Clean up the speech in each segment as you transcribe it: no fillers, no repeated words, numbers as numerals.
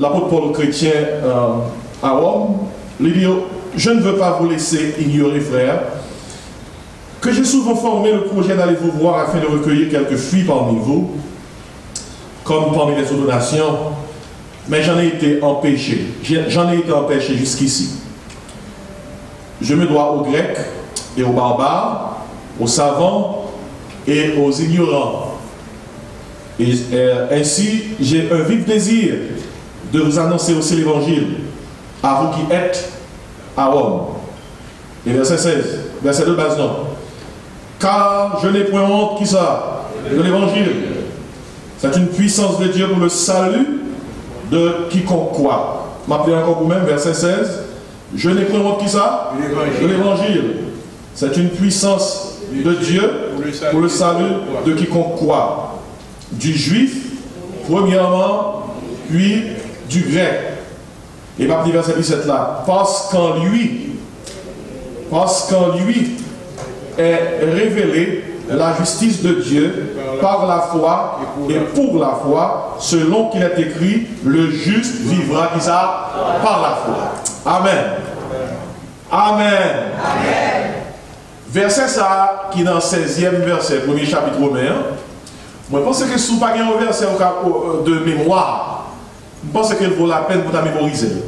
l'apôtre Paul chrétien à Rome, il dit, je ne veux pas vous laisser ignorer, frères, que j'ai souvent formé le projet d'aller vous voir afin de recueillir quelques fruits parmi vous, comme parmi les autres nations, mais j'en ai été empêché. J'en ai été empêché jusqu'ici. Je me dois aux Grecs et aux barbares, aux savants et aux ignorants. Et ainsi, j'ai un vif désir de vous annoncer aussi l'évangile, à vous qui êtes à Rome. Et verset 16, verset 2 base non. Car je n'ai point honte, qui ça? De l'évangile. C'est une puissance de Dieu pour le salut de quiconque croit. M'appelez encore vous-même, verset 16. Je n'ai point honte, qui ça? De l'évangile. C'est une puissance de Dieu pour le salut de quiconque croit. Du juif, premièrement, puis du grec. Et m'appelez verset 17 là. Parce qu'en lui est révélée la justice de Dieu par la foi et pour la foi, selon qu'il est écrit, le juste vivra qui ça par la foi. Amen. Amen. Amen. Verset ça, qui est dans le 16e verset, premier chapitre romain. Moi, je pense que si vous n'avez pas un verset de mémoire, je pense qu'il vaut la peine pour mémoriser.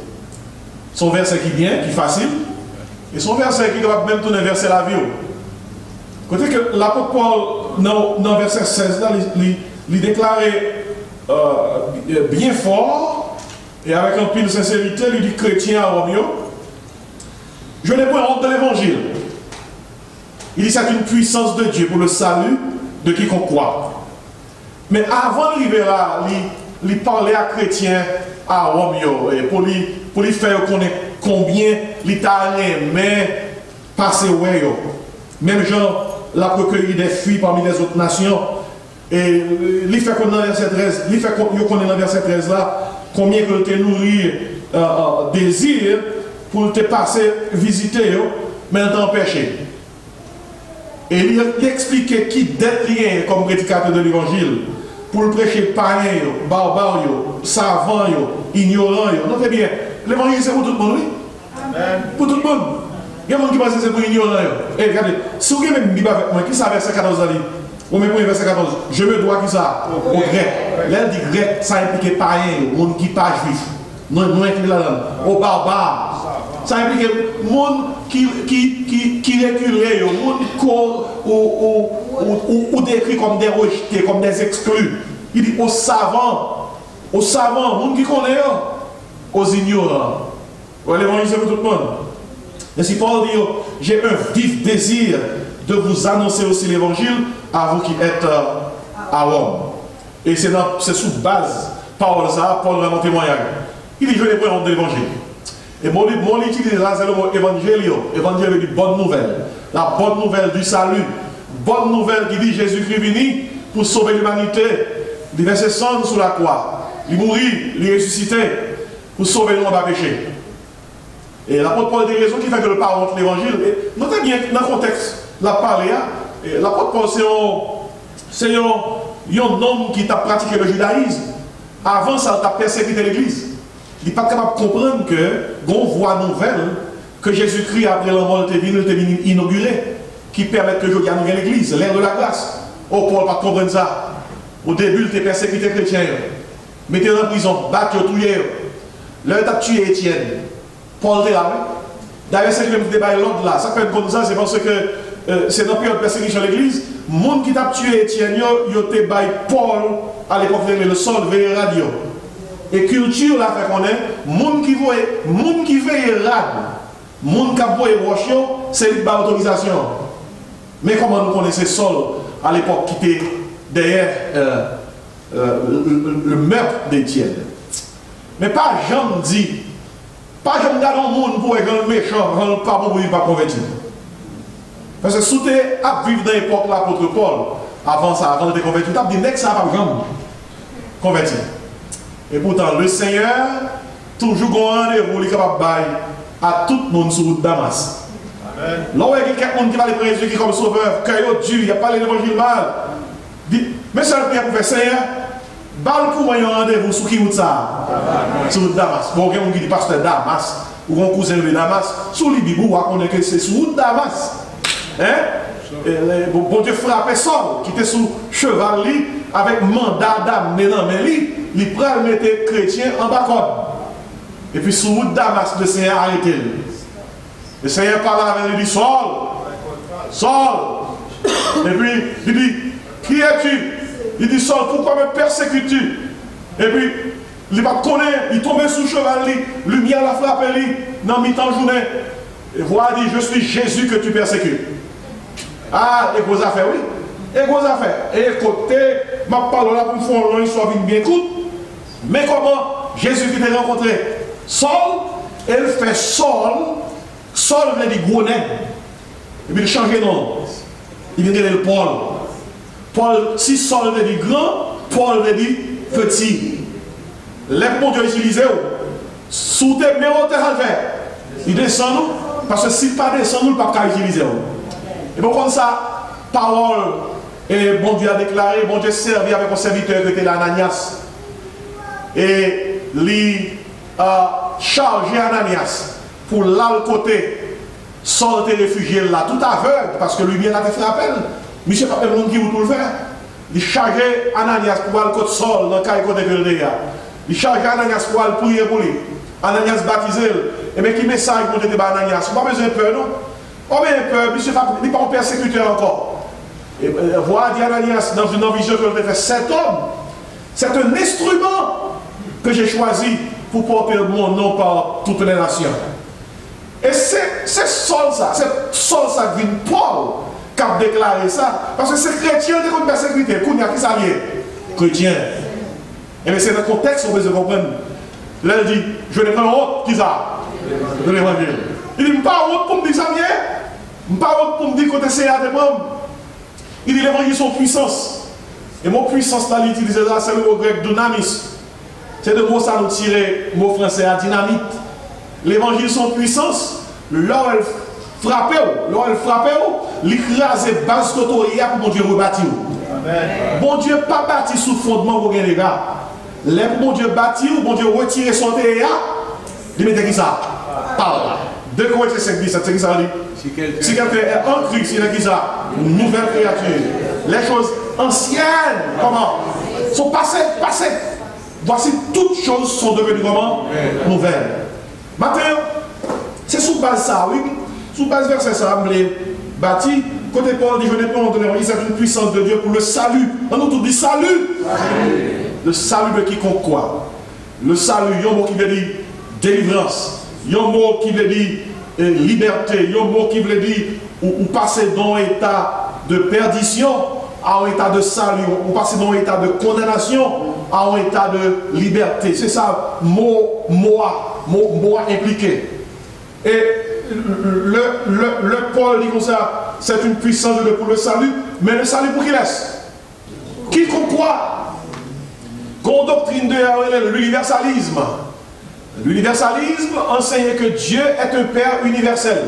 Son verset qui est bien, qui est facile, et son verset qui doit même tourner verset la vie. Côté que l'apôtre Paul, dans le verset 16, là, il déclarait bien fort, et avec un pile de sincérité, il dit chrétien à Rome, je n'ai point honte de l'évangile. Il dit c'est une puissance de Dieu pour le salut de quiconque croit. Mais avant d'arriver là, il parlait à chrétiens à Rome, et pour lui faire connaître combien l'Italien mais passé ouais. Même genre, l'a recueilli des fruits parmi les autres nations. Et il fait qu'on dans verset 13, il fait qu'on connaît dans verset 13 là, combien que te nourrir désir pour te passer visiter, mais t'empêcher. Et il expliquait qui d'être lié comme prédicateur de l'évangile pour le prêcher païen, barbare, savant, ignorant. Notez bien, l'évangile c'est pour tout le monde, oui? Amen. Pour tout le monde. Il y a des gens qui pensent que c'est pour ignorant. Et regardez, si vous avez une Bible avec moi, qui ça verset 14 ans? Ou même verset 14, je me dois qui ça? Au grec. Là, dit grec, ça implique païen, monde qui n'est pas juif. Non, inclus là-dedans. Au barbare. Ça implique monde qui reculait, monde ou décrit comme des rejetés, comme des exclus. Il dit aux savants, monde qui connaît, aux ignorants. L'évangile c'est pour tout le monde. Et si Paul dit, j'ai un vif désir de vous annoncer aussi l'évangile à vous qui êtes à Rome. Et c'est sous base, Paul vraiment témoignage. Il dit, je n'ai pas honte de l'évangile. Et mon utilise là, c'est le mot évangélio. Évangile veut dire bonne nouvelle. La bonne nouvelle du salut. Bonne nouvelle qui dit Jésus-Christ venu pour sauver l'humanité. Il verset 100 sur la croix. Il mourit, il ressuscité pour sauver nous en bas péché. Et l'apôtre Paul a des raisons qui fait que le pas honte l'évangile. Notez bien dans le contexte, la parole, l'apôtre Paul c'est un homme qui a pratiqué le judaïsme. Avant ça, il a persécuté l'église. Il n'est pas capable de comprendre que on voit nouvelle que Jésus-Christ, après la mort, est venu inaugurer, qui permet que je gagne l'église, l'ère de la grâce. Oh, Paul, pas comprendre ça. Au début, il était persécuté chrétien. Mettez en prison, battu, tué. Là, il a tué Étienne. Paul est là. D'ailleurs, c'est le débat l'ordre là. Ça fait comme ça, c'est parce que c'est dans la période de persécution de l'église. Le monde qui a tué Étienne, il a été Paul à l'époque le sol vers radio. Et culture là fait qu'on est, monde qui veille rad, monde qui a voyé rochio, c'est une autorisation. Mais comment nous connaissons Saul à l'époque qui était derrière le meurtre d'Étienne. Mais pas jamais dit, pas jamais garder un monde pour être un méchant, pas bon pour ne pas convertir. Parce que si tu es à vivre dans l'époque là l'apôtre Paul, avant ça, avant de te convertir, tu as dit que ça va jamais convertir. Et pourtant, le Seigneur, toujours un rendez-vous, il est capable de bailler à tout le monde sur route Damas. Amen. Là où il y a quelqu'un qui va les prendre Jésus comme sauveur, qu'il y a Dieu, il n'y a pas l'évangile mal. Mais ça, le prière pour faire Seigneur, Balle pour moi, un rendez-vous sur qui route ça? Sur Damas. Bon, il y a un qui dit pasteur Damas, ou un cousin de Damas, sur Libibou, on connaît que c'est sur route Damas. Hein? Bon Dieu frappait Saul, qui était sous cheval, avec mandat d'amener dans mais il prend le mettre chrétien en bas code. Et puis sur route Damas, le Seigneur a arrêté. Le Seigneur parle avec lui, il dit Saul, Saul. Et puis il dit, qui es-tu? Il dit Saul, pourquoi me persécutes-tu? Et puis il va connaître, il tombe sous cheval, lumière l'a frappé, dans mi-temps journée. Et voilà, il dit, je suis Jésus que tu persécutes. Ah, et gros affaires, oui. Et gros affaires. Et côté, ma parole là pour me faire une histoire bien courte. Mais comment Jésus qui t'a rencontré Saul, elle fait Saul. Saul veut dire gros nègre. Et puis il change de nom. Il vient de Paul. Paul, si Saul veut dire grand, Paul veut dire petit. Les bon Dieu utilisé, sous tes mains, on t'a fait. Il descend nous, parce que si pas descend nous, il ne peut pas utiliser. Et bon, comme ça, parole, et bon Dieu a déclaré, bon Dieu servi avec un serviteur qui était l'Ananias. Et lui a chargé Ananias pour là le côté, Saul était réfugié là, tout aveugle, parce que lui-même a fait appel. Monsieur pas le monde qui veut tout le faire. Il chargeait Ananias pour aller côté Saul dans le cas côté que le gars. Il chargeait Ananias pour aller prier pour lui. Ananias baptisé. Et bien qui message pour te dire Ananias, pas besoin de peur non. Pas besoin de peur, monsieur n'est pas un persécuteur encore. Et voilà dit Ananias dans une vision que je fait, cet homme, c'est un instrument que j'ai choisi pour porter mon nom par toutes les nations. Et c'est Saul ça, c'est Saul ça qui vient Paul qui a déclaré ça. Parce que c'est chrétien qui est persécuté. Qu'on y a qui ça vient? Chrétien. Et bien c'est dans le contexte qu'on peut se comprendre. Là il dit, je n'ai pas honte, qui ça? De l'évangile. Il dit, je n'ai pas honte pour me dire ça vient. Je n'ai pas honte pour me dire que c'est à des membres. Il dit, l'évangile son puissance. Et mon puissance là, il utilise ça, c'est le mot grec dunamis. C'est de mot ça nous tirer, mot français à dynamite. L'évangile son puissance, là elle frappe, l'écrase base d'autorité pour mon Dieu rebâtir. Bon Dieu pas bâti sous fondement pour gagner les gars. Les bon Dieu bâti ou bon Dieu retirer son théâtre, il met qui ça? Parle. 2 Corinthiens 5, 17, c'est qui ça dit? Si quelqu'un est en Christ, il est qui ça? Une nouvelle créature. Les choses anciennes, comment? Sont passées. Voici toutes choses sont devenues comment? Nouvelles. Maintenant, c'est sous base ça, oui. Sous base verset ça, bâti. Côté Paul dit, je n'ai pas honte de l'évangile, c'est une puissance de Dieu pour le salut. On nous tout dit salut. Le salut de quiconque quoi? Le salut, il y a un mot qui veut dire délivrance. Il y a un mot qui veut dire liberté. Il y a un mot qui veut dire ou passer dans un état de perdition à un état de salut. Ou passer dans un état de condamnation à un état de liberté. C'est ça, mot impliqué. Et le Paul dit comme ça, c'est une puissance de Dieu pour le salut, mais le salut pour qui laisse? Quiconque quoi? Qu'on doctrine de l'universalisme. L'universalisme enseigne que Dieu est un Père universel.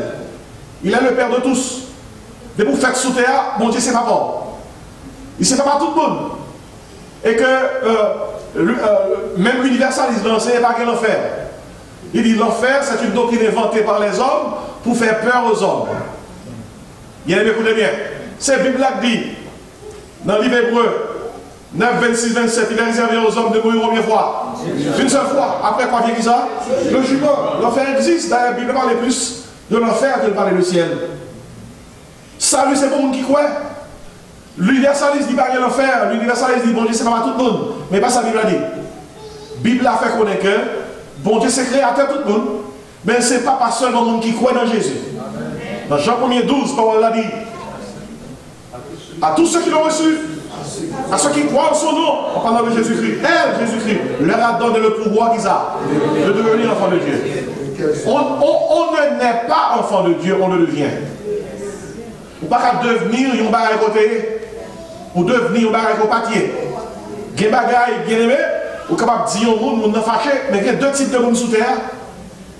Il est le Père de tous. Mais pour faire sous terre, mon Dieu, c'est pas bon. Il ne sait pas tout le monde. Et que même l'universalisme n'enseigne pas quel enfer. Il dit l'enfer, c'est une doctrine inventée par les hommes pour faire peur aux hommes. Bien, écoutez bien. C'est la Bible qui dit, dans le livre hébreu, 9, 26, 27, il est réservé aux hommes de mourir une première fois. Une seule fois. Après quoi vient ça? Le jugement. L'enfer existe. Dans la Bible parle plus de l'enfer que de parler du ciel. Salut, c'est pour le monde qui croit. L'universaliste dit pas qu'il y a l'enfer. L'universaliste dit bon Dieu, c'est pas tout le monde. Mais pas ça, la Bible a dit. La Bible a fait connaître que bon Dieu, c'est créateur tout le monde. Mais ce n'est pas seulement le monde qui croit dans Jésus. Dans Jean 1er 12, Paul l'a dit. À tous ceux qui l'ont reçu. À ceux qui croient en son nom, en parlant de Jésus-Christ, Jésus-Christ, leur a donné le pouvoir qu'ils ont de devenir enfant de Dieu. On ne naît pas enfant de Dieu, on le devient. On ne peut pas devenir un bagage côté, ou devenir un bagage au papier. Il y a des bagages bien aimés, ou capable de dire au monde, on est fâché, mais il y a 2 types de monde sous terre.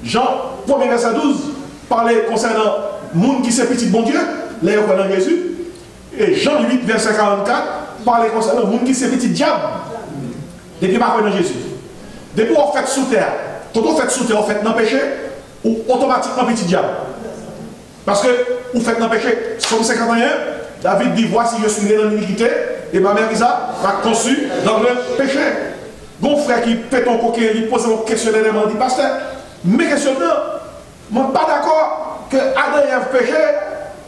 Jean 1er verset 12, parlait concernant le monde qui s'est petit bon Dieu, là il y a Jésus. Et Jean 8 verset 44, parler concernant le monde qui c'est petit diable. Depuis pas dans Jésus. Depuis on fait sous terre. Quand on fait sous terre, on fait dans le péché, ou automatiquement petit diable. Parce que vous faites dans le péché. Somme 51, David dit voici je suis né dans l'iniquité, et ma mère Isa m'a conçu dans le péché. Bon frère qui fait ton coquin, il pose un questionnaire, il dit pasteur, mais questionnement, je ne suis pas d'accord que Adam et Ève péché,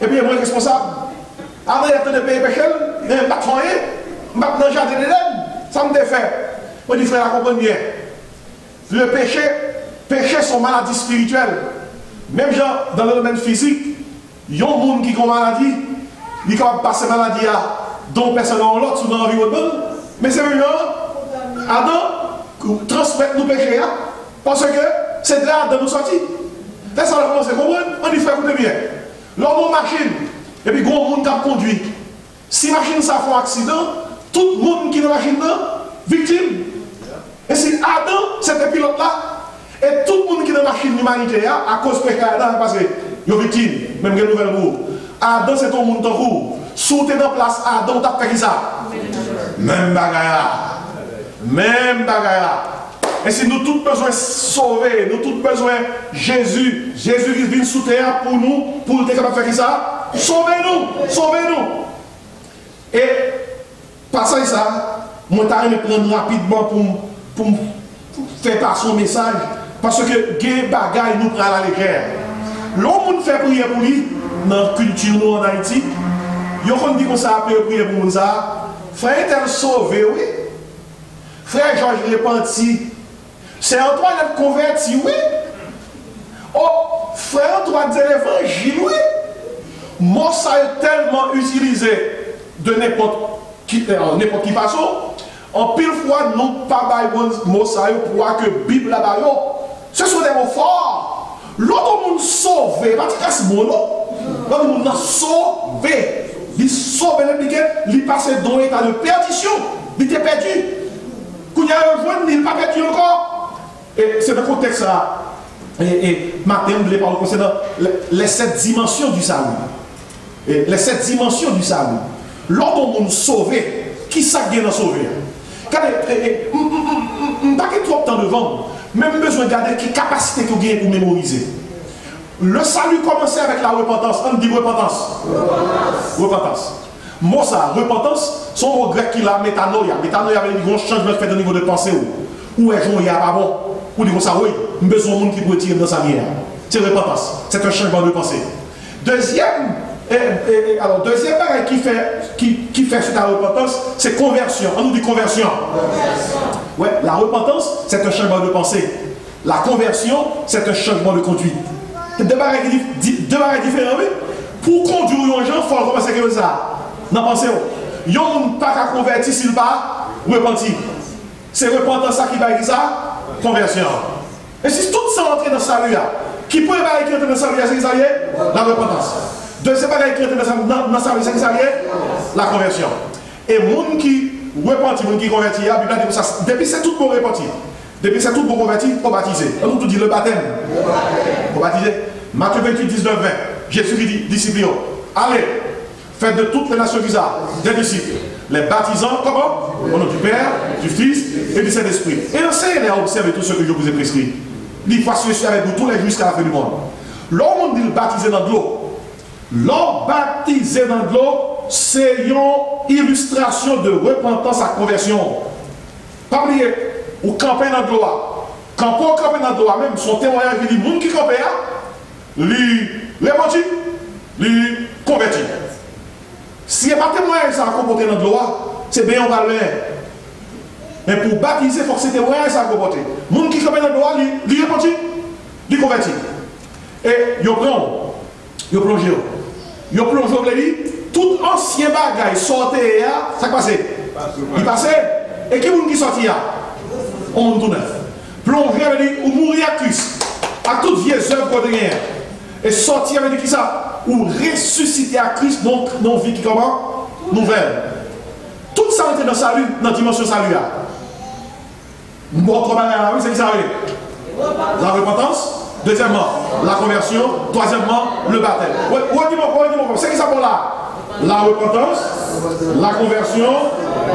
et puis moi responsable. Adam et Ève de péché, il n'y a pas de foyer, il n'y a pas de jardin d'Éden, ça me défait. Je dis frère, comprends bien. Le péché sont maladies spirituelles. Même genre, dans le domaine physique, il y a un monde qui a une maladie, il est capable de passer maladie à dont personne dans l'autre ou dans l'environnement. Mais c'est même Adam transmet nos péchés parce que c'est de là Adam nous sortit. Là, ça va commencer à comprendre. On dit frère, écoutez bien. Lors de machine, et puis gros monde qui a conduit. Si la machine ça fait un accident, tout le monde qui est dans la machine est victime. Et si Adam, c'était pilote là, et tout le monde qui est dans la machine de l'humanité, à cause de péché Adam, parce que il est victime, même une nouvelle pour Adam, c'est ton monde en vous. Sous tes dans place, Adam, t'as fait ça. Même bagaille. Même bagaille. Et si nous tous besoin de sauver, nous tous besoin de Jésus, Jésus qui vient sous terre pour nous, pour être capable de faire ça, sauvez-nous, sauvez-nous. Et, passant ça, moi, je vais prendre rapidement pour faire passer son message, parce que les bagailles nous prennent à la légère. L'homme fait prier pour lui, dans la culture nous en Haïti, il y a dit qu'on s'est appelé prier pour nous. Frère est sauvé, oui. Frère Georges repenti. C'est Antoine qui converti, oui. Oh, frère Antoine de l'évangile, oui. Moi, ça est tellement utilisé de n'importe qui façon. En pile fois, nous pas mots ça pour que la Bible là ce sont des mots forts. L'autre monde sauvé, pas de casse mon l'autre monde a sauvé. Il sauve il passe dans l'état de perdition. Il était perdu. Quand il a rejoint, il n'est pas perdu encore. Et c'est dans le contexte là. Et matin, je voulais parler concernant les 7 dimensions du salut. Et les 7 dimensions du salut. L'autre monde sauvé, qui ça vient de sauver? Je ne pas trop de temps devant. Même besoin de garder quelle capacité que vous avez pour mémoriser. Le salut commençait avec la repentance. On dit repentance. Repentance. Moi, ça, repentance, son mot grec qui l'a métanoïa. Métanoïa veut dire un changement fait au niveau de pensée. Ou est-ce qu'il y a pas bon? Ou dit ça, oui, besoin de monde qui peut tirer dans sa vie. C'est repentance. C'est un changement de pensée. Deuxième bagage qui fait suite à la repentance, c'est conversion. On nous dit conversion. Ouais, la repentance, c'est un changement de pensée. La conversion, c'est un changement de conduite. Deux bagages différents, oui. Pour conduire les gens, il faut commencer comme ça. Dans pensée, il n'y a pas qu'à convertir s'il pas repentir. C'est repentance qui va dire ça, conversion. Et si tout ça entre dans le salut, qui peut être dans le salut, c'est ça, la repentance. Deuxième bagage qui est dans le salut, c'est ça, la conversion. Et les gens qui repentent, les gens qui convertissent, depuis c'est tout pour repentir. Depuis c'est tout pour convertir, pour baptiser. On nous dit le baptême. Pour baptiser. Matthieu 28, 19, 20. Jésus dit, disciples, allez, faites de toutes les nations des disciples. Les baptisant, comment? Au nom du Père, du Fils et du Saint-Esprit. Et enseignez-les à observer tout ce que je vous ai prescrit. Il faut que je suis avec vous tous les jours jusqu'à la fin du monde. L'homme dit baptiser dans de l'eau. L'homme baptisé dans de l'eau, c'est une illustration de repentance à conversion. Pas oublier, ou camper dans de l'eau. Quand on campe dans de l'eau, même son témoignage, il dit, les gens qui campent, les repentis, les convertis. Si il n'y a pas de témoignage, ça va comporter dans de l'eau, c'est bien, on va le faire. Mais pour baptiser, il faut que ces témoignages, ça va comporter. Les gens qui campent dans de l'eau, les repentis, les convertis. Et ils plongent. Ils plongent, tout ancien bagage sortait, ça passait. Il passait. Et qui est-ce qui sortit là? On tout neuf. Plonger veut dire ou mourir à Christ. À toute vieille œuvre qu'on a. Et sortir veut dire qui ça? Ou ressusciter à Christ, donc non vie qui comment? Nouvelle. Tout ça était dans le salut, dans la dimension salut. Bon, oui, c'est qui ça veut dire? La repentance. Deuxièmement, la conversion. Troisièmement, le baptême. C'est qui ça pour là? La repentance, la conversion,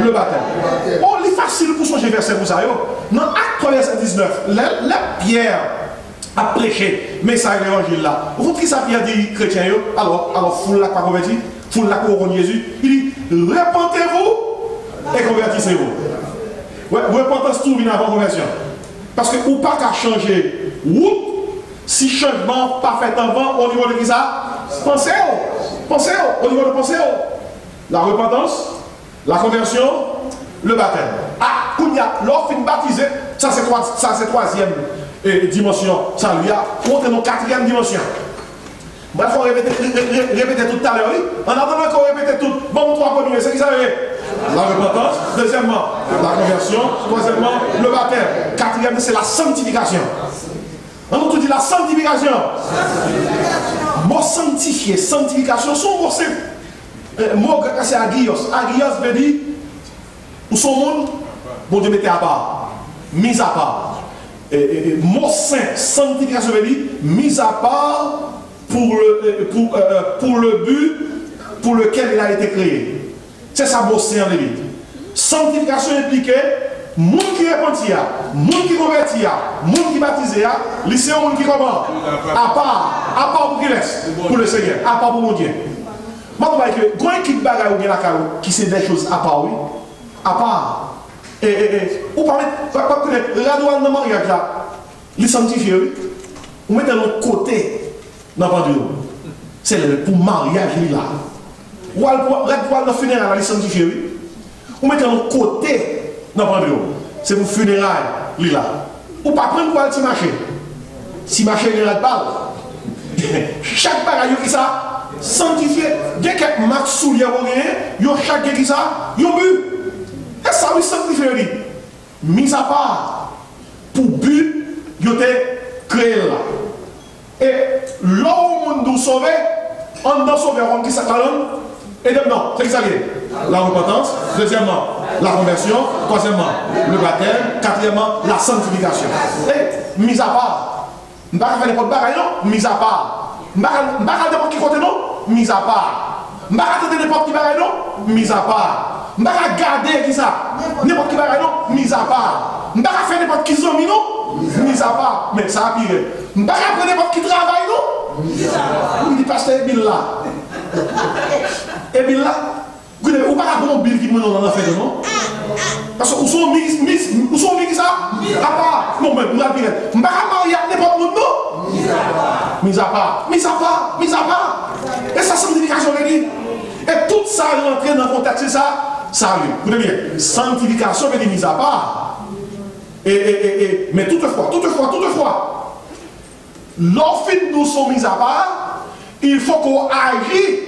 le baptême. Oh, il faut facile pour changer verset pour ça. Dans Acte 3, verset 19, la Pierre a prêché, mais ça a l'évangile là. Vous comprenez ça, Pierre dit chrétien, alors, foule la pas converti, foule la couronne Jésus. Il dit, repentez-vous et convertissez-vous. Ouais, repentance tout vient avant conversion. Parce que ou pas qu'à changer route, si changement pas fait avant au niveau de qui ça? Pensez au niveau de pensée. La repentance, la conversion, le baptême. Ah, l'offre baptisé, ça c'est troisième dimension. Ça lui a montré nos quatrième dimension. Il faut répéter tout à l'heure. En attendant qu'on répète tout, bon, trois premiers, c'est qui ça veut? La repentance, deuxièmement, la conversion, troisièmement, le baptême. Quatrième, c'est la sanctification. On nous tout dit la sanctification. Mot sanctifié, sanctification, son mot c'est. Mot grec c'est agios. Agios veut dire, où son monde, bon Dieu mettez à part, mis à part. Mot saint, sanctification veut dire, mis à part pour le but pour lequel il a été créé. C'est ça, mot saint en Lévite. Sanctification impliquée. Moun qui repentit, moun qui convertit, moun qui baptise, c'est un monde qui comment? À part pour qui laisse, pour le Seigneur, à part pour mon Dieu. Moi, je vois que quand il y a une bagaille ou bien qui c'est des choses à part, oui, à part. Ou pas connaître, regardez dans le mariage là, les sanctifier, oui. Vous mettez l'autre côté dans le pendule. C'est pour mariage là. Ou regardez dans le funérail, les sanctifier, oui. Vous mettez l'autre côté. Non, c'est pour funérailles, là. Ou pas prendre quoi si marché. Si marché, il n'y a pas. Chaque bagaille qui ça, sanctifié. Dès que Max soulier, il y a chaque qui ça, il y a but. Et ça, oui, sanctifié. Mis à part, pour but, il y a créé là. Et là où on nous sauve, on doit sauver, on dit ça, et non, c'est ça qui est. La repentance, deuxièmement, la conversion, troisièmement, le baptême, quatrièmement, la sanctification. Et, mis à part, je ne vais pas faire n'importe quoi, non, mis à part. Je ne vais pas faire n'importe qui côté, non, mis à part. Je ne vais pas faire n'importe qui bagaille, non, mis à part. Je ne vais pas garder qui ça, n'importe qui bagaille, non, mis à part. Je ne vais pas faire n'importe qui zombie, non, mis à part. Mais ça a pire. Je ne vais pas faire n'importe qui travail, non, mis à part. Vous me dites, pasteur, Bill là. Et Bill là. Vous ne pouvez pas avoir un bill qui me donne dans l'enfer, non? Parce que où sont mis ça? À part. Non, mais vous avez dit, je ne vais pas marier n'importe où, non? Mis à part. Et ça, sanctification, veut dire. Et tout ça rentre dans le contexte, c'est ça? Ça arrive. Vous voyez bien. Sanctification veut dire mis à part. Mais toutefois, lorsque nous sommes mis à part, il faut qu'on agisse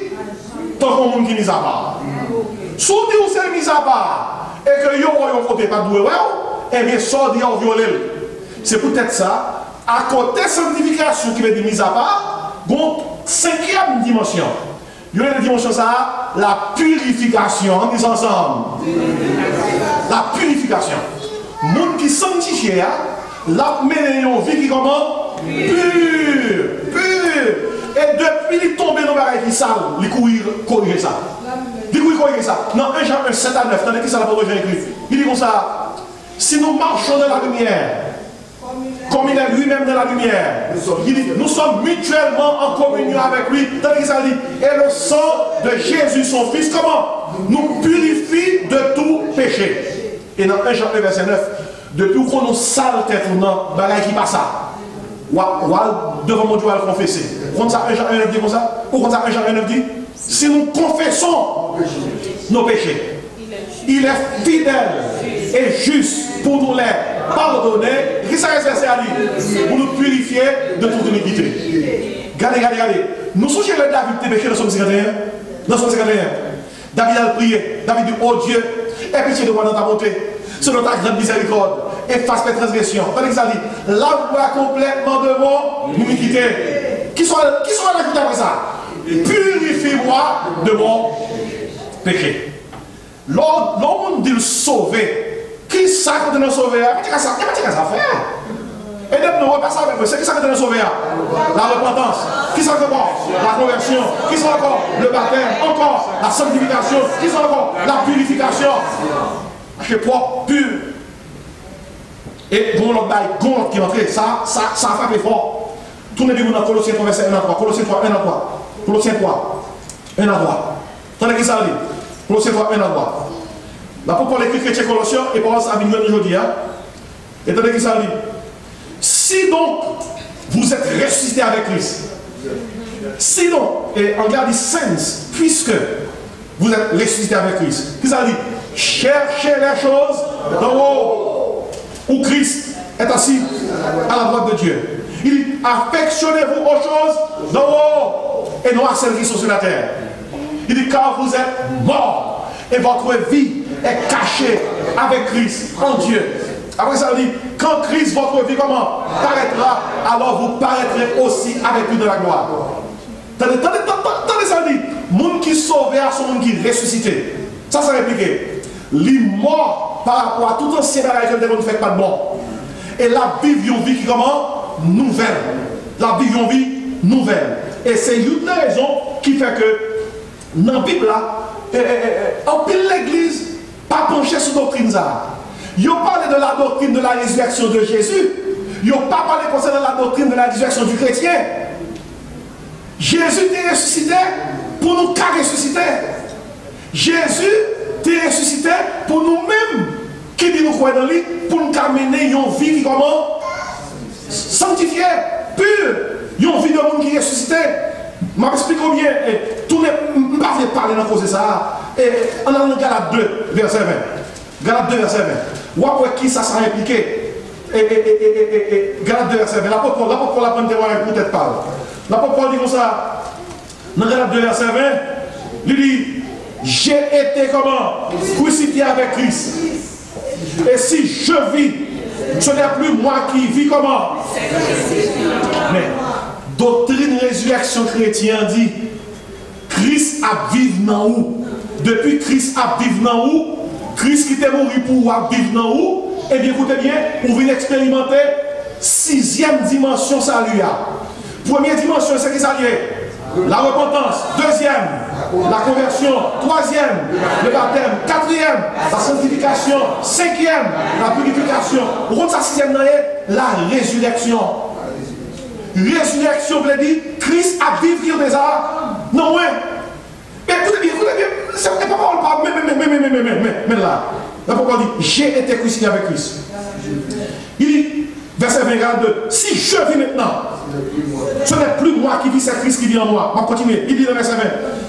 tant qu'on monde qui est mis à part. Si vous êtes mis à part et que vous avez côté pas doué, et bien ça dit en violer. C'est peut-être ça. À côté de sanctification qui veut dire mise à part, donc cinquième dimension. Il y a une dimension ça, la purification. On dit ensemble. La purification. Le monde qui sanctifie, la meilleure vie qui comment? Pur. Et depuis il tombe dans la qui sale, il corrige ça. Il corrige ça. Dans 1 Jean 1, 7 à 9, dans qui ça l'apôtre Jean écrit. Il dit comme ça, si nous marchons dans la lumière, comme il est lui-même dans la lumière, il dit, nous sommes mutuellement en communion avec lui. Tandis que ça dit, et le sang de Jésus, son Fils, comment? Nous purifie de tout péché. Et dans 1 Jean 1, verset 9, depuis qu'on nous sale tête ou non, bagaille qui passe ça. Devant mon Dieu à le confesser. Quand ça 1 Jean 1 dit comme ça? Ou quand ça 1 Jean 1 dit? Si nous confessons nos péchés, il est fidèle et juste pour nous les pardonner. Qui ça reste à dire? Pour nous purifier de toute iniquité. Regardez. Nous sommes chez le David qui péché dans Somme 51. Dans Somme 51. David a prié. David dit, oh Dieu, aie pitié de moi dans ta bonté. Selon ta grande miséricorde, efface mes transgressions. Tandis que ça dit, lave-moi complètement de mon iniquité. Qui sont là qui après ça? Purifie-moi de mon péché. L'homme dit le sauver. Qui ça quand on est sauvé? Qu'est-ce que ça fait? Et donc nous repassons avec vous. C'est qui ça quand on est sauvé? La repentance. Qui sont encore? La conversion. Qui sont encore? Le baptême. Encore la sanctification. Qui sont encore? La purification. c'est propre, pur. Et bon l'autre bail, bon l'autre qui est entré, ça a frappé fort. Tournez bien dans Colossiens 3, verset 1 à 3. Colossiens 3, 1 à 3. Colossiens 3, 1 à 3. Attendez qui ça dit? Colossiens 3, 1 à 3. L'apôtre Paul écrit chrétien Colossiens et Paul a venu aujourd'hui. Et attendez qui ça dit? Si donc vous êtes ressuscité avec Christ, si donc, et en garde since, puisque vous êtes ressuscité avec Christ, qui ça dit? Cherchez les choses d'en haut, où Christ est assis à la droite de Dieu. Il dit, affectionnez-vous aux choses d'en haut et non à celles qui sont sur la terre. Il dit, car vous êtes morts et votre vie est cachée avec Christ en Dieu. Après ça, il dit, quand Christ, votre vie, comment paraîtra, alors vous paraîtrez aussi avec lui de la gloire. Attendez, ça dit, monde qui sauvé à son monde qui ressuscité. Ça répliqué. Les morts par rapport à tout ancien bagage que ne fait pas de bon. Et la vie, une vie qui comment nouvelle. La vie, une vie nouvelle. Et c'est une des raisons qui fait que dans la Bible, en pile l'église, pas penché sur la doctrine ça. Ils ont parlé de la doctrine de la résurrection de Jésus. Ils n'ont pas parlé concernant la doctrine de la résurrection du chrétien. Jésus t'est ressuscité pour nous ressusciter. Jésus t'est ressuscité pour nous-mêmes qui dit nous croire dans lui, pour nous mener une vie qui comment sanctifiée, pure, une vie de monde qui est ressuscité. Je m'explique bien, tout ne pas parler dans cause de ça. Et on a dans Galates 2, verset 20. Galates 2, verset 20. Ou après qui ça sera impliqué? Galates 2, verset 20. L'apôtre Paul a pris témoignage pour peut-être parler. L'apôtre Paul dit comme ça, dans Galates 2, verset 20, il dit, j'ai été comment? Crucifié avec Christ. Et si je vis, ce n'est plus moi qui vis comment? Mais, doctrine résurrection chrétienne dit, Christ a vécu dans où? Depuis Christ a vécu dans où? Christ qui était mort pour vivre dans où? Eh bien, écoutez bien, vous venez expérimenter 6e dimension salut. Première dimension, c'est qui ça lié? La repentance. Deuxième, la conversion. Troisième, le baptême. Quatrième, la sanctification. Cinquième, la purification. Vous comprenez ça, sixième, la résurrection. Résurrection, vous dit, Christ a vécu déjà. Non, ouais. Mais écoutez bien, c'est pas parole, mais là, la parole dit, j'ai été crucifié avec Christ. Il dit, verset 22, si je vis maintenant, ce n'est plus moi qui vis, c'est Christ qui vit en moi. On va continuer. Il dit dans verset 20,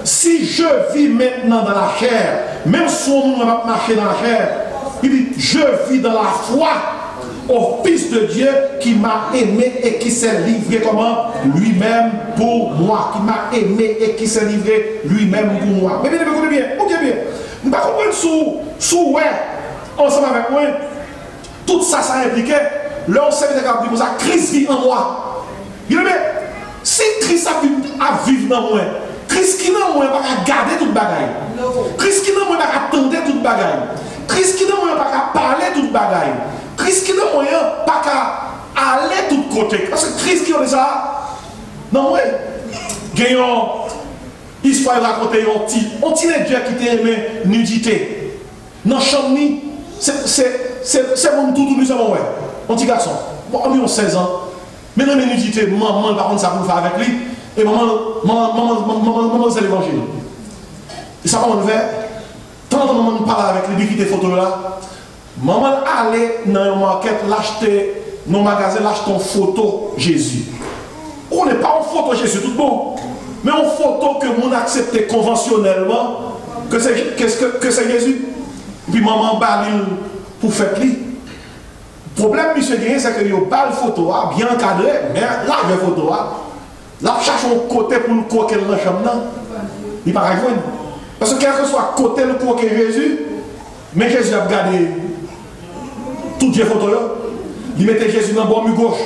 si je vis maintenant dans la chair, même si on va marcher dans la chair, il dit, je vis dans la foi au Fils de Dieu qui m'a aimé et qui s'est livré comment? Lui-même pour moi. Qui m'a aimé et qui s'est livré lui-même pour moi. Mais bien, écoutez bien, écoutez bien. Vous ne pouvez pas comprendre sous ouais, ensemble avec moi, tout ça, ça impliqué. Là, on sait que ça, Christ vit en moi. Il dit, mais si Christ a vécu dans moi, Christ qui dans moi va garder toute bagaille. Christ qui dans moi va attendre toute bagaille. Christ qui dans moi va parler toute bagaille. Christ qui n'a moyen pas qu'à aller de tous côtés. Parce que Christ qui a déjà. Non, oui. Gagnant. Histoire raconter un petit Dieu qui t'a aimé nudité. Dans chambre, c'est mon tout nous avons ouais. Un petit garçon. Bon, environ 16 ans. Mais dans la nudité, maman, par contre, ça pour faire avec lui. Et maman, c'est l'évangile. Et ça va me faire. Tant que maman parle avec lui, qui des photos là. Maman allait dans un market l'acheter, dans un magasin l'acheter une photo Jésus. On n'est pas en photo Jésus tout bon, mais en photo que mon accepte conventionnellement que c'est Jésus. Puis maman balil pour faire pli. Le problème, monsieur Guérin, c'est que il y a pas de photo bien encadré, mais là il y a une photo. Là, cherche un côté pour nous croquer dans la chambre. Il ne peut pas y parce que quel que soit côté le croquer Jésus, mais Jésus a regardé. Tout Dieu photo là. Il mettait Jésus dans le bord gauche,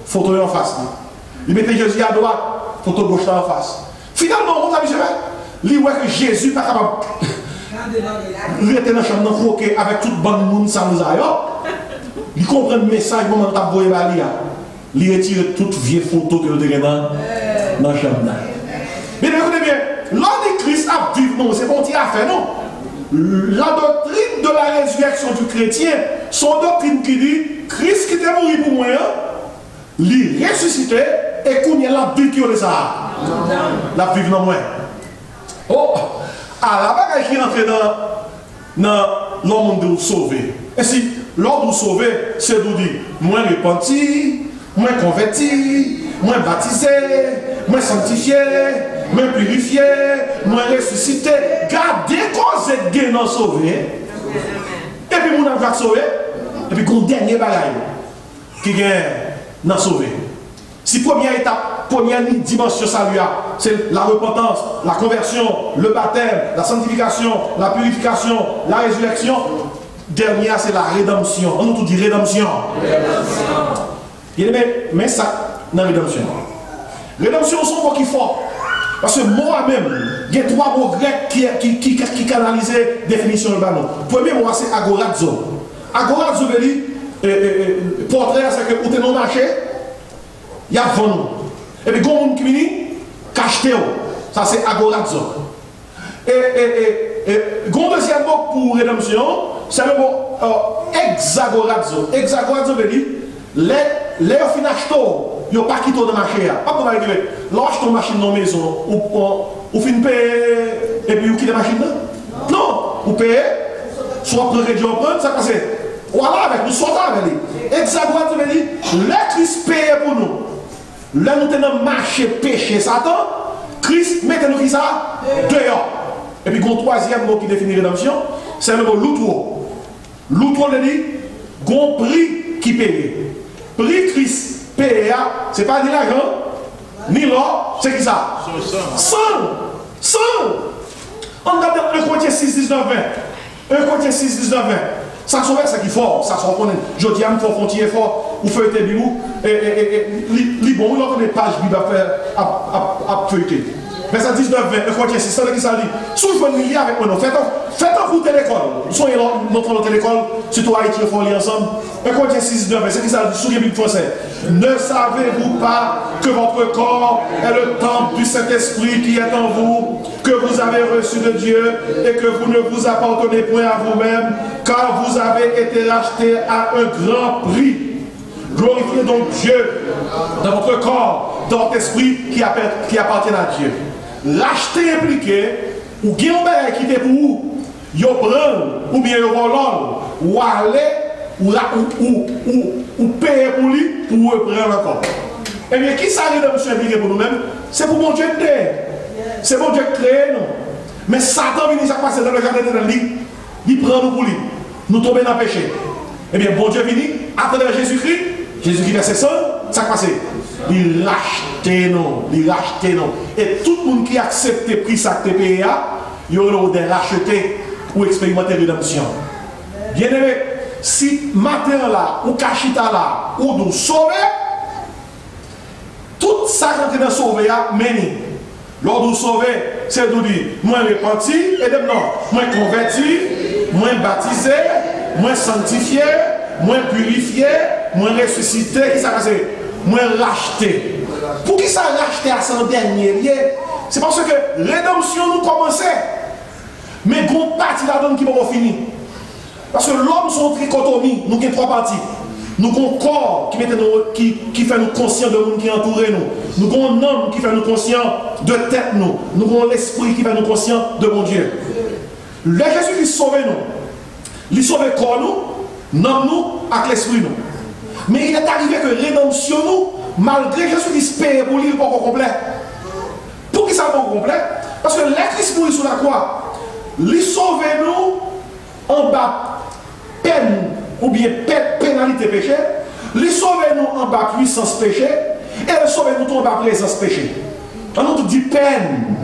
photo en face. Il mettait Jésus à droite, photo gauche là en face. Finalement, on a vu il voit que Jésus n'est pas capable. Il était dans la chambre croqué avec toute bonne monde sans nous ailleurs. Il comprend le message, il moment où il a il retire toute vieille photo que nous avons dans la chambre. Mais écoutez bien, l'ordre de Christ a vécu, non, c'est bon, il a fait, non. La doctrine de la résurrection du chrétien, son doctrine qui dit Christ qui était mort pour moi, il ressuscité et qu'on y a la vie qui est ça. La vie dans moi. Oh, à la bagaille qui est entrée dans le monde de sauver. Et si l'ordre de sauver, c'est de dire moi repenti, moi converti, moi baptisé, moi sanctifié, moi purifié, moi ressuscité. Gardez quand vous êtes bien sauvé. Et puis vous avez sauvé. Et puis vous dernier bagaille qui est sauvé. Si première étape, première dimension salut, c'est la repentance, la conversion, le baptême, la sanctification, la purification, la résurrection. Dernière, c'est la rédemption. On nous tout dit rédemption. Mais ça, dans la rédemption. Rédemption, c'est un mot qui est fort. Parce que moi même, il y a trois mots grecs qui canalisent la définition de l'Albano. Le premier mot, c'est agorazo. Agorazo veut dire, portrait, c'est que vous êtes dans le marché, il y a vendu. Et puis, quand vous qui cachetez, ça c'est agorazo. Et le deuxième mot pour rédemption, c'est le mot hexagorazo. Hexagorazo veut dire, les financeurs, ils n'ont pas quitté le marché. Pas comme vous dire, lâche ton machine dans la maison, ou fin payer, et puis vous quittez la machine. Non, vous payez, soit pour réduire, ça passe. Voilà, avec nous, soit avec lui. Hexagorazo veut dire, le Christ paye pour nous. Là, nous tenons marché, péché, Satan, Christ, mettez-nous qui ça dehors. Et puis, le troisième mot qui définit rédemption, c'est le mot l'outro. L'outro veut dire, gon prix qui paye. Prix Christ paye, ce n'est pas ni l'argent, ni l'or, c'est qui ça? Sang. On regarde 1 Corinthiens 6, 19, 20. 1 Corinthiens 6, 19, 20. Ça sauve, c'est qui fort, ça se reconnaît. Je dis à mon frontier fort, vous faites des bimous, et bon, vous avez des pages à feuilleter. Verset 19, 20, 1 Corinthiens 6, c'est qui ça dit? Si vous voulez lire avec moi, faites un coup de l'école. Soyez là, notre l'école, surtout Haïti, il faut lire ensemble. 1 Corinthiens 6, 19, 20, c'est qui ça dit? Souvenez Bible français. Ne savez-vous pas que votre corps est le temple du Saint-Esprit qui est en vous, que vous avez reçu de Dieu et que vous ne vous appartenez point à vous-même, car vous avez été rachetés à un grand prix. Glorifiez donc Dieu dans votre corps, dans votre esprit qui appartient à Dieu. Racheter impliqué, ou bien on qui était pour vous, vous prendre, ou bien vous voler, ou aller, ou payer pour lui, pour vous prendre encore. Et bien, qui s'arrête de nous impliquer pour nous-mêmes? C'est pour mon Dieu de terre. C'est mon Dieu qui crée nous. Mais Satan vient chaque fois dans le jardin de l'île, il prend nous pour lui. Nous tombons dans le péché. Eh bien, bon Dieu vient à travers Jésus-Christ. Jésus-Christ verset 100, ça passe. Il rachète nous. Et tout le monde qui accepte le prix ça que tu payé, il aura des rachetés pour expérimenter la rédemption. Bien aimé, si matin là, ou cachita là, ou nous sauver, tout ça quand tu es sauvé, meni. Lors de sauver, c'est de dire, moi repenti, et de non, moi converti, moi baptisé, moi sanctifié, moi purifié, moi ressuscité, qui ça c'est moi racheté. Pour qui ça racheté à son dernier lieu? C'est parce que rédemption nous commençait. Mais gros partie là-dedans qui va finir. Parce que l'homme sont trichotomie, nous avons trois parties. Nous avons un corps qui fait nous conscients de monde qui entoure nous. Nous avons un homme qui fait nous conscients de tête nous. Nous avons l'esprit qui fait nous conscients de mon Dieu. Le Jésus qui sauve nous. Il sauve le corps nous, l'homme nous, avec l'esprit nous. Mais il est arrivé que rédemption nous, malgré Jésus qui se paye pour lui, il n'est pas encore complet. Pour qui ça n'est pas complet? Parce que les Christ mourit sur la croix, il sauve nous en bas peine ou bien pénalité péché, il sauve nous en bas puissance péché, et il sauve nous en bas présence péché. On nous dit peine,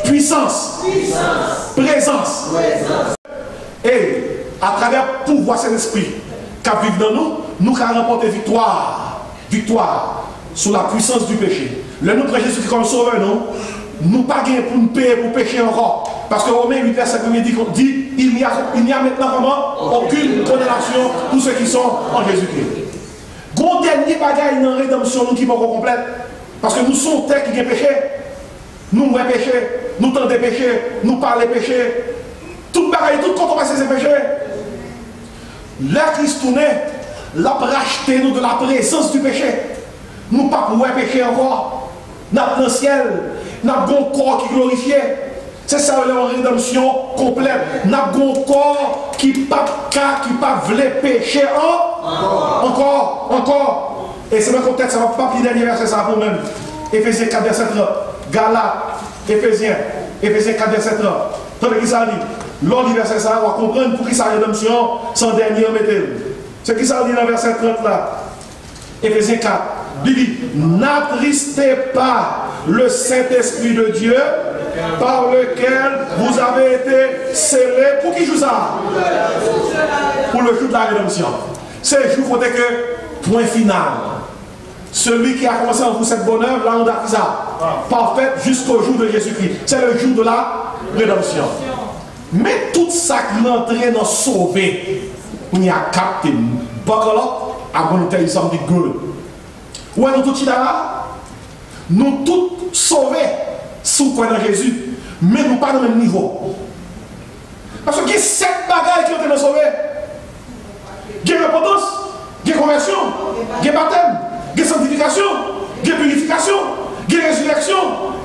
puissance, présence. Et à travers le pouvoir Saint-Esprit qui vit dans nous, nous avons remporté victoire sur la puissance du péché. Le nous prêchons Jésus comme sauveur, nous pas gagner pour nous payer pour pécher encore. Parce que Romains 8, verset 1 dit il n'y a maintenant vraiment aucune condamnation pour ceux qui sont en Jésus-Christ. Gros dernier bagaille dans la rédemption nous qui n'est pas complète. Parce que nous sommes tels qui ont péché. Nous avons péché, nous tendons péché, nous parlons péché. Tout bagaille, tout quand on va ses péchés. La Christ tournait, l'a racheté nous de la présence du péché. Nous pas pour pécher encore. Nous avons dans le ciel, nous avons un corps qui glorifié. C'est ça la rédemption complète. Nous avons un corps qui pas voulait pécher encore. Et c'est dans le contexte, ça va pas plus dernier verset ça pour même. Éphésiens 4 verset 30. Galates, Éphésiens 4 verset 30. Tandis qu'il ça dit, l'ordre du verset ça, on va comprendre pour qui sa rédemption sans dernier mettez. C'est qui ça dit dans le verset 30 là. Éphésiens 4. Il dit, n'attristez pas le Saint-Esprit de Dieu par lequel vous avez été scellés. Pour qui joue ça? Pour le jour de la rédemption. C'est le jour où il faut que, point final. Celui qui a commencé en vous cette bonne œuvre, là on a ça. Parfait jusqu'au jour de Jésus-Christ. C'est le jour de la rédemption. Mais tout ça qui l'entraîne dans sauver, on y a capté. Buckle up, I'm going to tell you something good. Ouais, nous tous là, nous tous sauvés sous quoi dans Jésus, mais nous pas dans le même niveau. Parce qu'il y a 7 bagages qui ont été sauvés. Il y a repentance, il y a conversion, il y a baptême, il y a sanctification, il y a purification, il y a résurrection,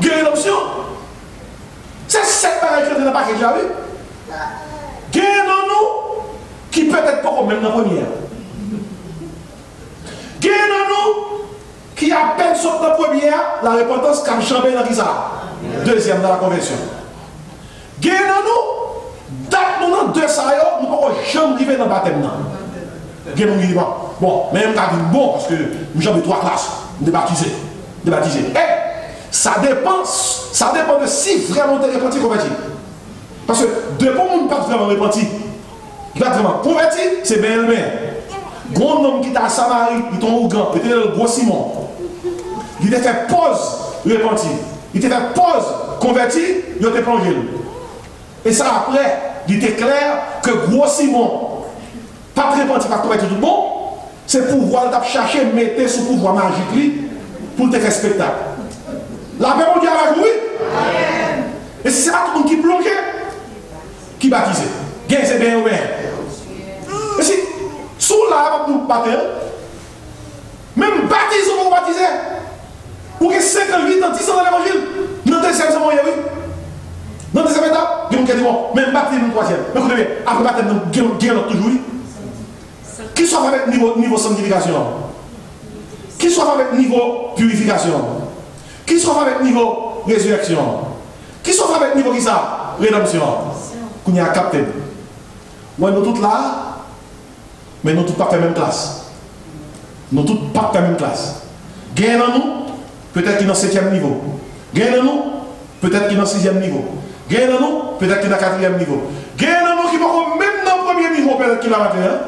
il y a rédemption. C'est 7 bagages qui ont été dans le paquet, déjà vu. Il y a dans nous qui peut-être pas même dans la première. Il y a dans nous qui à peine saute dans la première, la repentance comme chambé dans ça. Deuxième dans la conversion. Il y a dans nous, dans 2 ça, nous ne pouvons jamais arriver dans le baptême. Il y a des gens qui disent, bon, même quand dit bon, parce que nous avons 3 classes, nous baptisés. Ça dépend de si vraiment tu es repenti converti. Parce que de bon monde pas vraiment repenti. Pas vraiment converti, c'est bien le même. Grand homme qui était à Samarie, il était au grand, il était le gros Simon. Il était fait pause repenti. Il était fait pause converti, il était plongé. Et ça après, il était clair que gros Simon, pas repenti, pas converti tout bon, c'est pouvoir t'a chercher, mettre sous pouvoir magique pour te faire spectacle. La paix mondiale a joué. Et si c'est pas tout le monde qui plonge, qui baptise. Gain c'est bien ouvert. Et si, sous là, nous baptême, même baptiser pour baptiser. Pour que 58 ans, 10 ans dans l'évangile, dans le deuxième moment, oui. Dans le deuxième étape, il y a qui dit bon, même baptême le troisième. Mais écoutez bien, après baptême, il y a toujours. Qui soit avec niveau sanctification, qui soit avec niveau purification, qui soit avec niveau résurrection, qui soit avec niveau qui ça, rédemption, qu'on y a capté. Moi, nous tous là, mais nous tous pas fait même classe. Nous tous pas fait même classe. Gagnez dans nous, peut-être qu'il est dans 7e niveau. Gagnez dans nous, peut-être qu'il est dans 6e niveau. Gagnez dans nous, peut-être qu'il est dans 4e niveau. Gagnez dans nous qui vont même dans le premier niveau, peut-être qu'il est dans 21.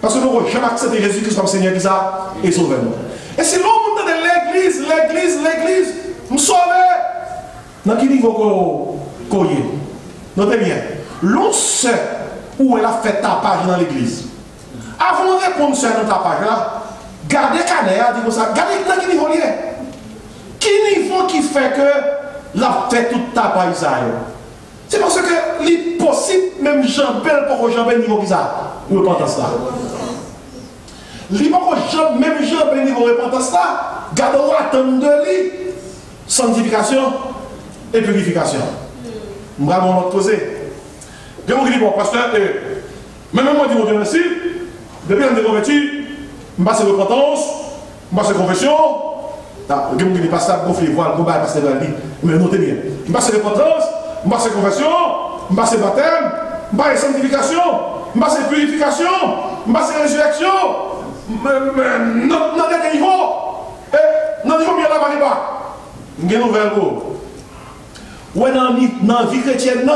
Parce que nous n'avons jamais accepté Jésus-Christ comme Seigneur qui ça et sauvé nous. Et si l'on monte de l'église, nous sauvons. Dans quel niveau qu'on y est? Notez bien. L'on sait où elle a fait tapage dans l'église. Avant de répondre sur notre tapage là, gardez Canet, dit comme ça, gardez dans quel niveau il est. Quel niveau qui fait que la fait tout tapage ça? C'est parce que l'impossible, même Jean-Bel, pour Jean-Bel niveau qui ça, ou repentance là. Même Jean-Bel niveau repentance là, gardons attendre de lui, sanctification et purification. Je vais vous poser. Je vous dis, bon, pasteur, même moi, je dis, mon merci, depuis qu'on est converti, je passe repentance, je passe confession. Je vous dis, pasteur, je vais voir, je vais passer mais notez bien. Je passe repentance, je passe confession, je passe baptême, je passe sanctification, je passe purification, je passe résurrection. Dans quel niveau? Dans le niveau bien là-bas, je vais vous dire. Ouais, dans la vie chrétienne,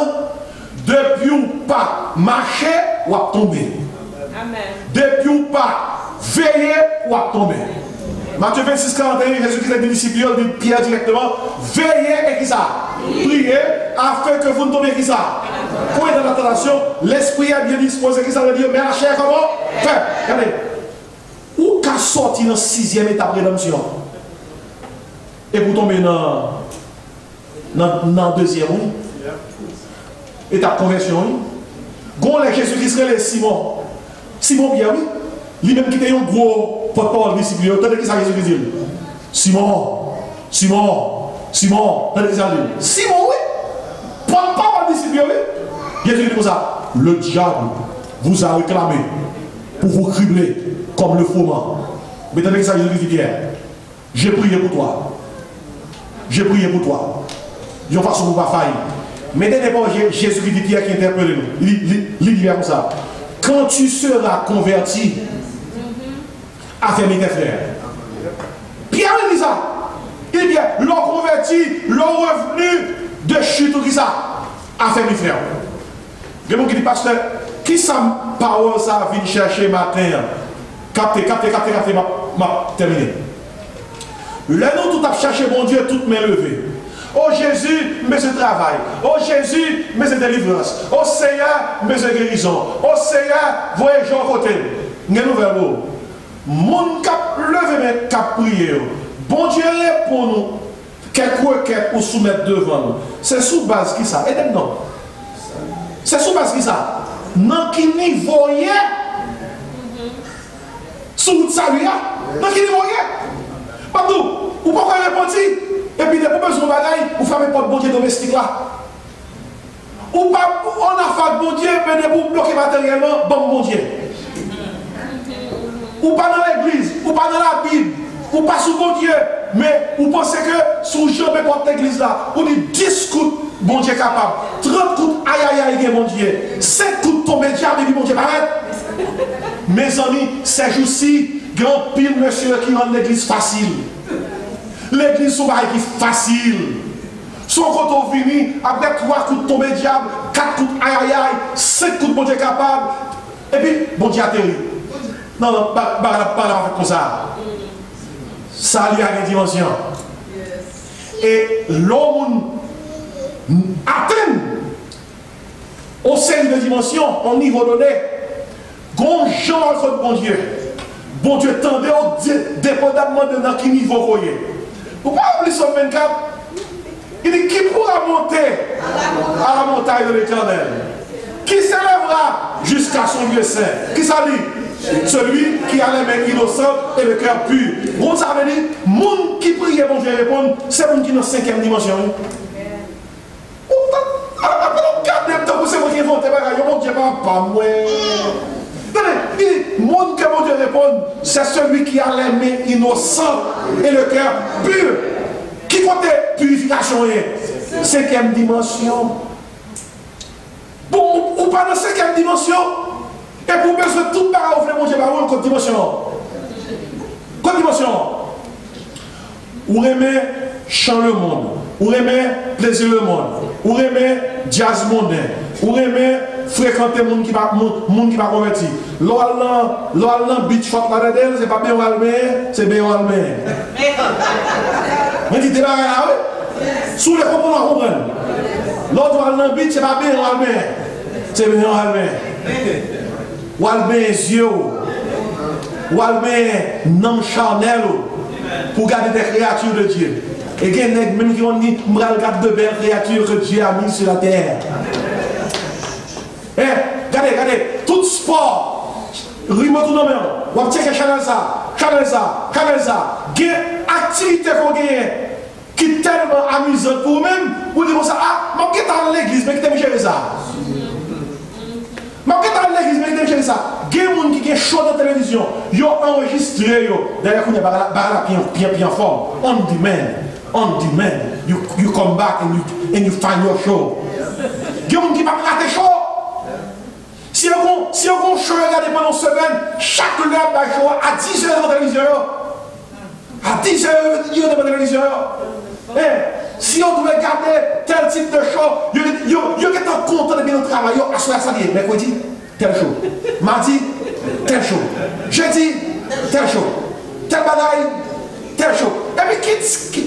depuis ou pas marcher, ou à tomber. Depuis ou pas veiller, ou à tomber. Matthieu 26, 41, Jésus-Christ a dit disciples, il dit Pierre directement, veillez et qui ça? Priez afin que vous ne tombiez qui ça? Pour être dans la tentation, l'esprit est bien disposé, qui ça veut dire, mais la chair comment? Fait, regardez. Où qu'a sorti dans la 6e étape de rédemption? Et vous tombez dans la 2e, étape conversion, Gon les Jésus-Christ serait Simon. Simon Pierre, oui. Lui-même qui était un gros porte-parole disciple. Attendez qui ça Jésus dit. Simon, Simon, Simon. Attendez qui ça dit. Simon, oui. Porte-parole disciple, oui. Jésus dit comme ça. Le diable vous a réclamé pour vous cribler comme le fourment. Mais attendez qui ça Jésus dit Pierre. J'ai prié pour toi. J'ai prié pour toi. De façon pour pas faillir. Mais dès d'abord, Jésus qui dit Pierre qui interpelle nous. Il dit comme ça. Quand tu seras converti, affermis tes frères. Pierre dit ça. Il dit, l'on converti, l'on revenu de chute ou qui ça? Affermis frères. Il y a qui dit, pasteur, qui ça parole ça vient chercher matin? Captez, m'a terminé. Là, nous tout à chercher mon Dieu, toutes mes levées. Oh Jésus, mais je travaille. Oh Jésus, mais je délivrance. Oh Seigneur, mais je guérison. Oh Seigneur, voyez Jean côté. Nous nouvelle mot. Mon cap levé mais cap prier. Bon Dieu répond nous. Quelques requêtes pour soumettre devant nous. C'est sous base qui ça? Et non. C'est sous base qui ça? Non qui niveau rien. Sous salut. Non qui niveau rien. Pas tout. Ou pas répondre. Et puis, des besoins de bagaille, vous faites pas de bon Dieu domestique là. Ou pas, on a fait bon Dieu, mais vous bloquer matériellement, bon Dieu. Ou pas dans l'église, ou pas dans la Bible, ou pas sous bon Dieu, mais vous pensez que sous jamais porte l'église là, on dit 10 coups, bon Dieu capable, 30 coups, aïe aïe aïe, bon Dieu, 5 coups tombés, diable, bon Dieu, pareil. Mes amis, ces jours-ci, grand pile monsieur qui rend l'église facile. L'église sont qui est facile. Son côté vini, après 3 coups de tomber diable, 4 coups de aïe aïe aïe, 5 coups de bon Dieu capable. Et puis, bon Dieu atterrit. Non, pas comme ça. Ça lui a une dimension. Et l'homme atteint au sein de dimension, au niveau donné, grand Jean entre bon Dieu. Bon Dieu tendait au dépendamment de dans quel niveau vous voyez. Pourquoi oublier Somme 24? Il dit qui pourra monter à la montagne de l'Éternel? Qui s'élèvera jusqu'à son lieu saint? Qui ça dit? Celui qui a les mains innocentes et le cœur pur. Bon, ça veut dire, le monde qui prie, bon Dieu répond, c'est le monde qui est dans la 5e dimension. C'est moi qui invente, mon Dieu, pas moi. Il dit, le monde que mon Dieu répond, c'est celui qui a les mains innocentes et le cœur pur. Qui compte purification? 5e dimension. Bon, ou pas dans la 5e dimension? Et pour besoin de tout par offrir mon Dieu, par contre dimension. Quelle dimension? Ou aimez chant le monde, ou aimez plaisir le monde, ou aimez jazz mondain, ou aimez fréquenter le monde qui va convertir. L'Allan beach fort là-dedans, c'est pas bien Almé, c'est bien Almé. Mais dites-le là, oui? Sous les composants, comprendre. L'autre Allan beach, c'est pas bien Almé, c'est bien Almé. Ou almé yeux, ou almé nom charnel pour garder des créatures de Dieu. Et il y a des gens qui ont dit, je vais regarder de belles créatures que Dieu a mises sur la terre. Regardez, tout sport, remote tout le monde, on va checker chanel ça. Il y a une activité qu'on gagne qui est tellement amusante pour vous-même, vous dites ça, ah, je vais aller à l'église, mais je vais gérer ça. Je vais aller à l'église, mais je vais gérer ça. Il y a des gens qui ont show de télévision, ils ont enregistré, d'ailleurs, il y a bien forme, on demand, you come back and you find your show. Il y a des gens qui ne peuvent pas rater show. Si on show regarder pendant une semaine, chaque heure par jour, à 10 h de télévision. À 10 h de télévision. Si on doit regarder tel type de show, il y a content de bien travail, à ce moment mercredi, tel show. Mardi, tel show. Jeudi, tel show. Tel bagaille, tel show. Et puis,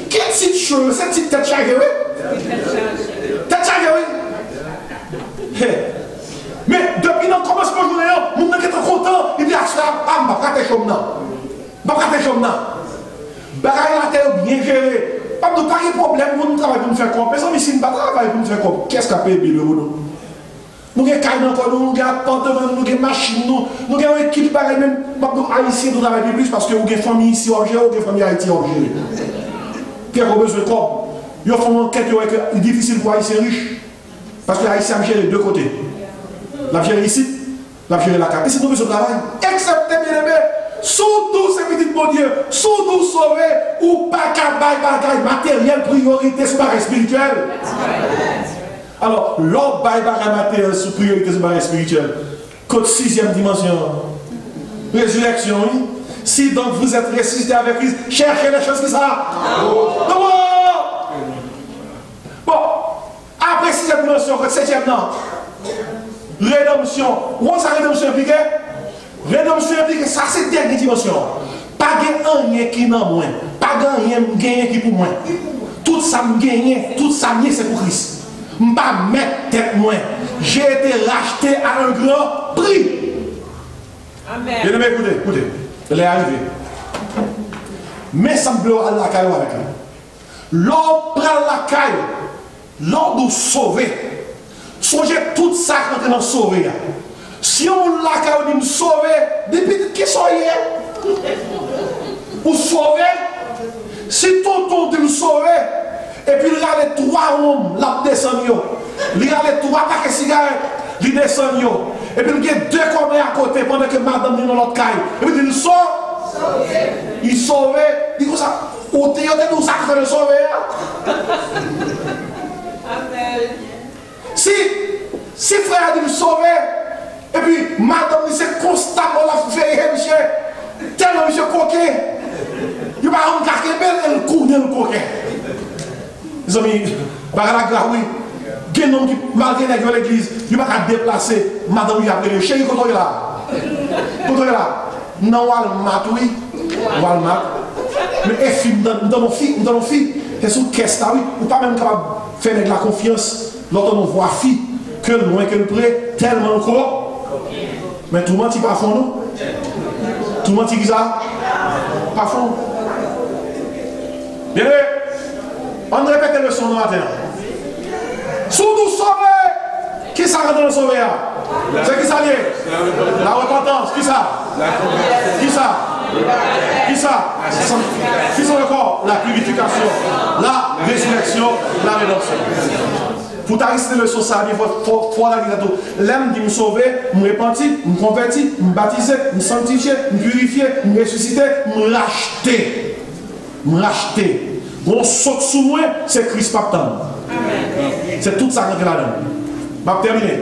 quel type de show? C'est type tête chargée, oui? Tête chargée, oui? Mais depuis notre commencement de journée, nous sommes contents. Il dit, ah, je ne vais pas rater chaud maintenant. Je ne vais pas rater chaud maintenant. Bagaille la terre bien gérée. Pas de problème, nous travaillons pour nous faire quoi. Mais si nous ne travaillons pas pour nous faire quoi, qu'est-ce qu'a payé le boulot? Nous avons des cailles dans nous avons des appartements, nous avons des machines, nous avons une équipe pareille, même haïtiens, nous avons plus parce que nous avons des familles ici, nous avons des familles haïti, qui ont besoin de corps. Ils font une enquête qui est difficile pour les haïtiens riches. Parce que les haïtiens ont géré de deux côtés. La géré ici, la géré la carte. Et c'est nous besoin de travail. Excepté, bien aimé, surtout ces petits bon Dieu, surtout sauver ou pas qu'à bagaille matériel, priorité, c'est pas spirituel. Alors, l'autre bagaille matériel, sous priorité, c'est pas spirituel. Code 6e dimension. Résurrection, oui. Si donc vous êtes ressuscité avec Christ, cherchez les choses qui sont. Bon, après 6e dimension, 7e non. Rédemption. Où est-ce que rédemption implique? Rédemption implique, ça c'est la dernière dimension. Pas de rien qui n'a moins. Pas de rien qui pour moi. Tout ça me gagne, tout ça c'est pour Christ. Je ne vais pas mettre tête moins. J'ai été racheté à un grand prix. Amen. Bien aimé, écoutez. Elle est arrivée. Mais ça me plaît à la caille avec elle. L'homme prend la caille. L'homme nous sauver. Songez tout ça quand on est sauvé. Si on l'a caille, on dit sauver, depuis qui sont hier? Pour sauver, si tonton dit nous sauver, et puis il y a les 3 hommes, là descendent. Il y a les 3 paquets de cigarettes, ils descendent. Et puis il y a 2 combats à côté pendant que madame est dans l'autre caille. Et puis il sauve. Il sauve. Il dit comme ça. Ou t'es nous ça qui fait le sauver. Si frère dit sauver, et puis madame dit c'est constamment la fait, monsieur. Tellement monsieur coquet. Il va avoir un caquet belle et le coup de le coquet. Les amis, oui. Il y a un homme qui, malgré l'église, il ne va pas déplacer. Madame, il a appelé le chéri, quand on est là. Quand on est là. Non, Walmart, oui. Walmart. Mais et film, dans nos filles, c'est sous caisse là, oui. Ou pas même capable de faire avec la confiance. Lorsqu'on nous voit fille, que le loin, que le près, tellement encore. Mais tout le monde, il pas fond, non? Tout le monde, il ça? Pas fond. Bien, on répète le son de matin. Sous nous sauver, qui ça rentre dans le sauver? C'est qui ça lié? La repentance, qui ça? Qui ça? Qui ça? Qui sont encore? La purification, la résurrection, la rédemption. Pour t'arrêter le son, ça, il faut la dire tout. L'aime dit me sauver, me repentir, me convertir, me baptiser, me sanctifier, me purifier, me ressusciter, me racheter. Me racheter. Bon, saut sous moi, c'est Christ Pactan. C'est tout ça qui est là-dedans. Je vais terminer.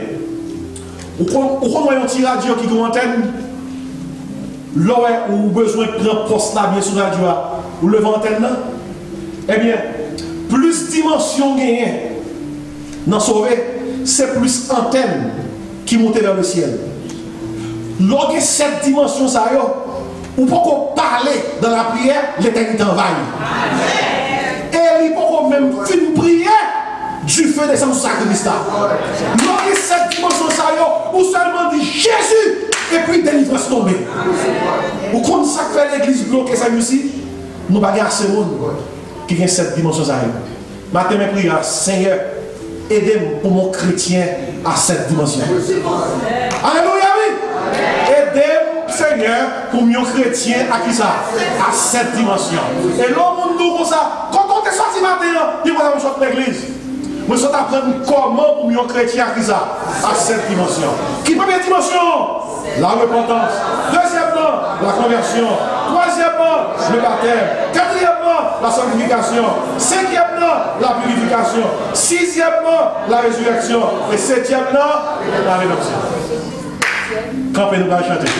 Ou quand on a un petit radio qui est en antenne, là où vous avez besoin de prendre poste là, bien sur la radio, ou le antenne là, eh bien, plus dimension gagnée dans sauver, c'est plus antenne qui monte vers le ciel. Lorsque cette dimension, ça y est, ou pourquoi parler dans la prière, l'éternité envahit. Et il faut même finir prier du feu descend sur Christ. Lorsque cette dimension, ça y est, ou seulement dit Jésus, et puis délivrance tombée. Ou comme ça fait l'église bloquée, ça aussi, nous n'avons pas assez de monde qui a cette dimension, ça y est. Matin, mes prières, Seigneur, aidez-moi pour mon chrétien à cette dimension. Alléluia, oui. Aidez-moi, Seigneur, pour mon chrétien à qui ça? À cette dimension. Et l'homme nous comme ça, quand on est sorti matin, il va me sortir de l'église. Moi, je vais apprendre comment pour mon chrétien à qui ça? À cette dimension. Qui première dimension? La repentance. Deuxièmement, la conversion. Troisièmement, le baptême. Quatrièmement, la sanctification. Cinquièmement, la purification. Sixièmement, la résurrection. Et septièmement, la rédemption. Campez nous va chanter.